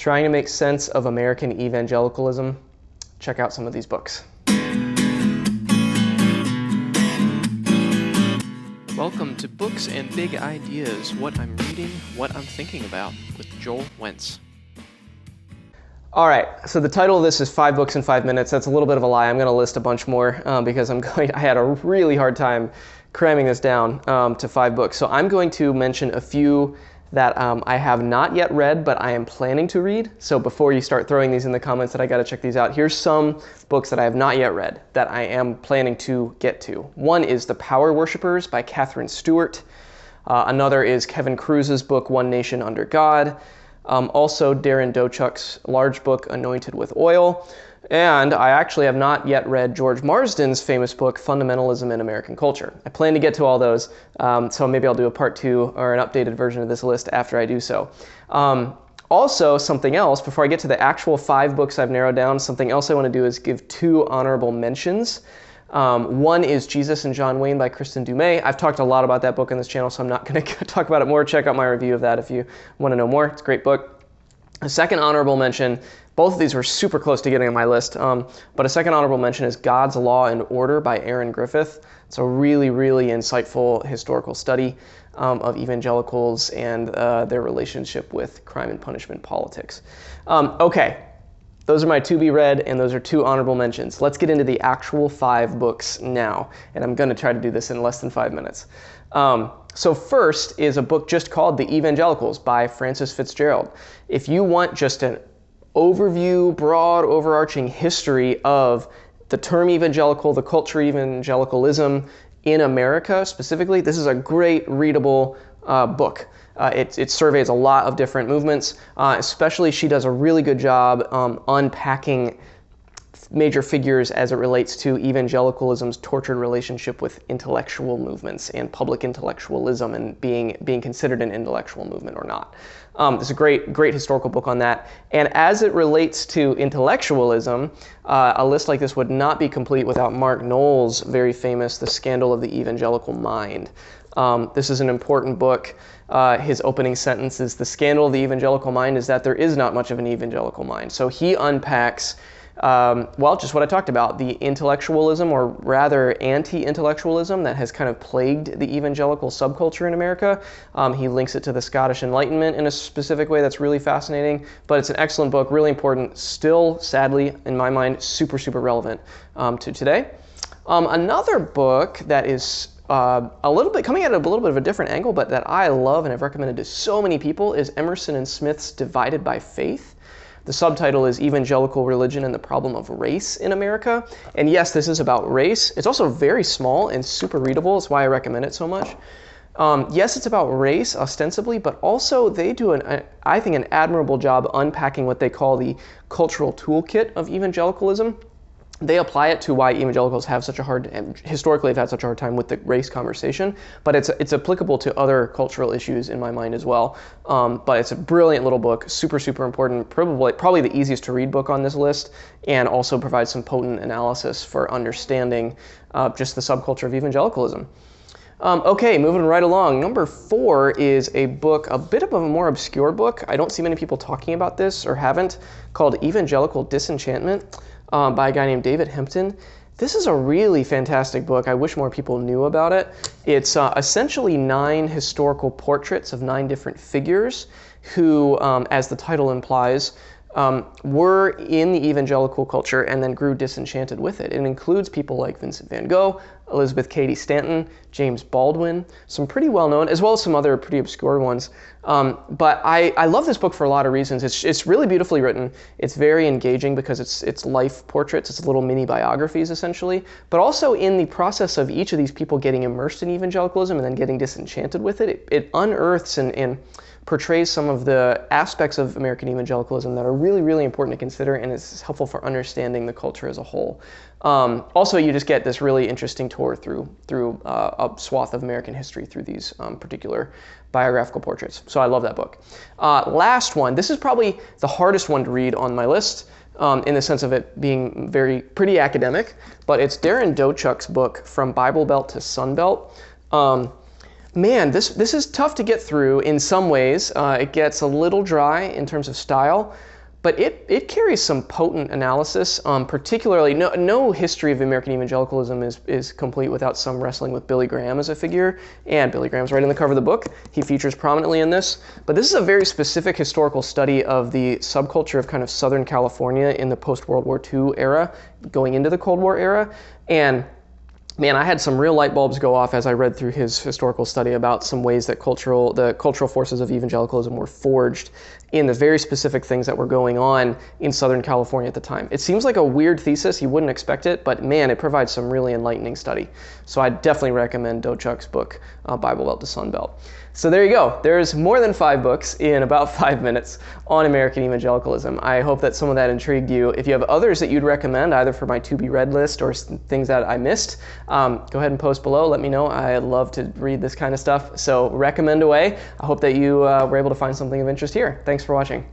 trying to make sense of American evangelicalism. Check out some of these books. Welcome to Books and Big Ideas, what I'm reading, what I'm thinking about, with Joel Wentz. All right, so the title of this is 5 Books in 5 Minutes. That's a little bit of a lie. I'm going to list a bunch more because I had a really hard time cramming this down to 5 books. So I'm going to mention a few that I have not yet read, but I am planning to read. So before you start throwing these in the comments that I got to check these out, here's some books that I have not yet read that I am planning to get to. One is The Power Worshippers by Catherine Stewart. Another is Kevin Kruse's book, One Nation Under God. Also Darren Dochuk's large book, Anointed with Oil. And I actually have not yet read George Marsden's famous book, Fundamentalism in American Culture. I plan to get to all those, so maybe I'll do a part 2 or an updated version of this list after I do so. Also, something else, before I get to the actual 5 books I've narrowed down, something else I want to do is give 2 honorable mentions. One is Jesus and John Wayne by Kristen Dumais. I've talked a lot about that book on this channel, so I'm not going to talk about it more. Check out my review of that if you want to know more. It's a great book. A second honorable mention, both of these were super close to getting on my list, but a second honorable mention is God's Law and Order by Aaron Griffith. It's a really, really insightful historical study of evangelicals and their relationship with crime and punishment politics. Okay, those are my to be read, and those are 2 honorable mentions. Let's get into the actual 5 books now, and I'm going to try to do this in less than 5 minutes. So first is a book just called The Evangelicals by Francis Fitzgerald. If you want just an overview, broad, overarching history of the term evangelical, the culture of evangelicalism in America specifically, this is a great readable book. It surveys a lot of different movements, especially she does a really good job unpacking major figures as it relates to evangelicalism's tortured relationship with intellectual movements and public intellectualism and being considered an intellectual movement or not. It's a great historical book on that. And as it relates to intellectualism, a list like this would not be complete without Mark Noll's very famous The Scandal of the Evangelical Mind. This is an important book. His opening sentence is, "The scandal of the evangelical mind is that there is not much of an evangelical mind." So he unpacks just what I talked about, the intellectualism, or rather anti-intellectualism, that has kind of plagued the evangelical subculture in America. He links it to the Scottish Enlightenment in a specific way that's really fascinating, but it's an excellent book, really important, still, sadly, in my mind, super, super relevant to today. Another book that is a little bit coming at it a little bit of a different angle, but that I love and I've recommended to so many people, is Emerson and Smith's Divided by Faith. The subtitle is Evangelical Religion and the Problem of Race in America. And yes, this is about race. It's also very small and super readable. That's why I recommend it so much. Yes, it's about race ostensibly, but also they do, I think, an admirable job unpacking what they call the cultural toolkit of evangelicalism. They apply it to why evangelicals have such a historically have had such a hard time with the race conversation, but it's applicable to other cultural issues in my mind as well. But it's a brilliant little book, super, super important, probably the easiest to read book on this list, and also provides some potent analysis for understanding just the subculture of evangelicalism. Okay, moving right along. Number 4 is a book, a bit of a more obscure book. I don't see many people talking about this or haven't, called Evangelical Disenchantment. By a guy named David Hempton. This is a really fantastic book. I wish more people knew about it. It's essentially 9 historical portraits of 9 different figures who, as the title implies, were in the evangelical culture and then grew disenchanted with it. It includes people like Vincent van Gogh, Elizabeth Cady Stanton, James Baldwin, some pretty well-known, as well as some other pretty obscure ones. But I love this book for a lot of reasons. It's really beautifully written. It's very engaging because it's life portraits. It's little mini biographies, essentially. But also in the process of each of these people getting immersed in evangelicalism and then getting disenchanted with it, it unearths and portrays some of the aspects of American evangelicalism that are really, really important to consider, and it's helpful for understanding the culture as a whole. Also, you just get this really interesting tour through a swath of American history through these particular biographical portraits. So I love that book. Last one. This is probably the hardest one to read on my list, in the sense of it being pretty academic, but it's Darren Dochuk's book, From Bible Belt to Sun Belt. Man, this is tough to get through in some ways. It gets a little dry in terms of style, but it carries some potent analysis. Particularly, no history of American evangelicalism is complete without some wrestling with Billy Graham as a figure, and Billy Graham's right in the cover of the book. He features prominently in this. But this is a very specific historical study of the subculture of kind of Southern California in the post-World War II era, going into the Cold War era, and man, I had some real light bulbs go off as I read through his historical study about some ways that the cultural forces of evangelicalism were forged in the very specific things that were going on in Southern California at the time. It seems like a weird thesis, you wouldn't expect it, but man, it provides some really enlightening study. So I definitely recommend Dochuk's book, Bible Belt to Sun Belt. So there you go. There's more than 5 books in about 5 minutes on American evangelicalism. I hope that some of that intrigued you. If you have others that you'd recommend, either for my to-be-read list or things that I missed, go ahead and post below. Let me know. I love to read this kind of stuff. So recommend away. I hope that you were able to find something of interest here. Thanks for watching.